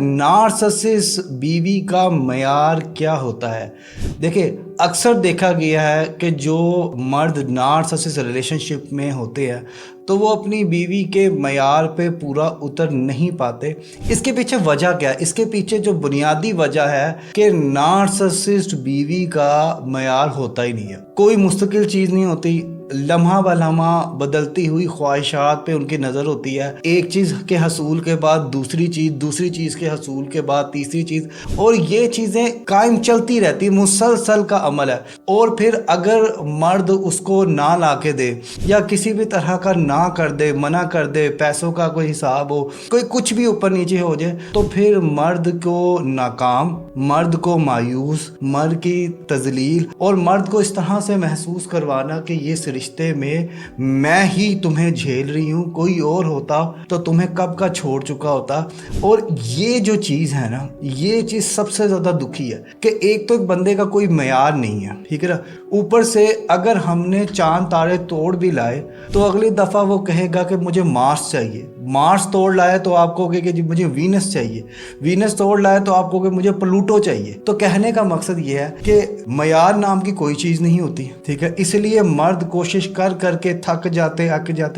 Narcissist बीवी का मयार क्या होता है। देखिए, अक्सर देखा गया है कि जो मर्द नार्सिसिस्ट रिलेशनशिप में होते हैं तो वो अपनी बीवी के मयार पे पूरा उतर नहीं पाते। इसके पीछे वजह क्या है? इसके पीछे जो बुनियादी वजह है कि नार्सिसिस्ट बीवी का मयार होता ही नहीं है। कोई मुस्तकिल चीज़ नहीं होती, लम्हा ब लम्हा बदलती हुई ख्वाहिशात पे उनकी नज़र होती है। एक चीज़ के हसूल के बाद दूसरी चीज़ के हसूल के बाद तीसरी चीज़, और ये चीज़ें कायम चलती रहती, मुसलसल का अमल है। और फिर अगर मर्द उसको ना ला के दे या किसी भी तरह का ना कर दे, मना कर दे, पैसों का कोई हिसाब हो, कोई कुछ भी ऊपर नीचे हो जाए, तो फिर मर्द को नाकाम, मर्द को मायूस, मर्द की तजलील, और मर्द को इस तरह से महसूस करवाना कि ये रिश्ते में मैं ही तुम्हें झेल रही हूँ, कोई और होता तो तुम्हें कब का छोड़ चुका होता। और ये जो चीज़ है ना, ये चीज़ सबसे ज़्यादा दुखी है कि एक तो एक बंदे का कोई मयार नहीं है, ठीक है ना, ऊपर से अगर हमने चांद तारे तोड़ भी लाए तो अगली दफ़ा वो कहेगा कि मुझे मार्स चाहिए। मार्स तोड़ लाए तो आप कहोगे कि जी मुझे वीनस चाहिए। वीनस तोड़ लाए तो आप कहोगे मुझे प्लूटो चाहिए। तो कहने का मकसद ये है कि मयार नाम की कोई चीज़ नहीं होती, ठीक है। इसलिए मर्द कोशिश कर करके थक जाते,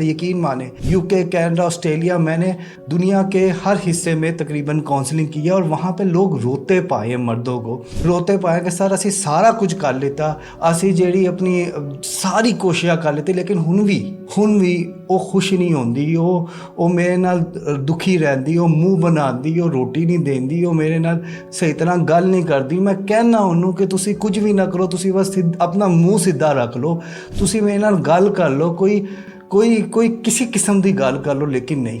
यकीन माने यूके, कनाडा, ऑस्ट्रेलिया, मैंने दुनिया के हर हिस्से में तकरीबन काउंसलिंग की है और वहाँ पे लोग रोते पाए, मर्दों को रोते पाए कि सर असी सारा कुछ कर लेता, असी जेड़ी अपनी सारी कोशिशां कर लेते, लेकिन हुण भी वो खुश नहीं होंदी, वो मेरे नाल दुखी रहंदी, वो मूँह बनांदी, वो रोटी नहीं देंदी, वो मेरे नाल सही तरह गल नहीं करदी। मैं कहना उन्होंने कि तुसी कुछ भी ना करो, तुसी बस अपना मूँह सीधा रख लो, तुसी मेरे नाल गल कर लो, कोई किसी किस्म की गल कर लो, लेकिन नहीं।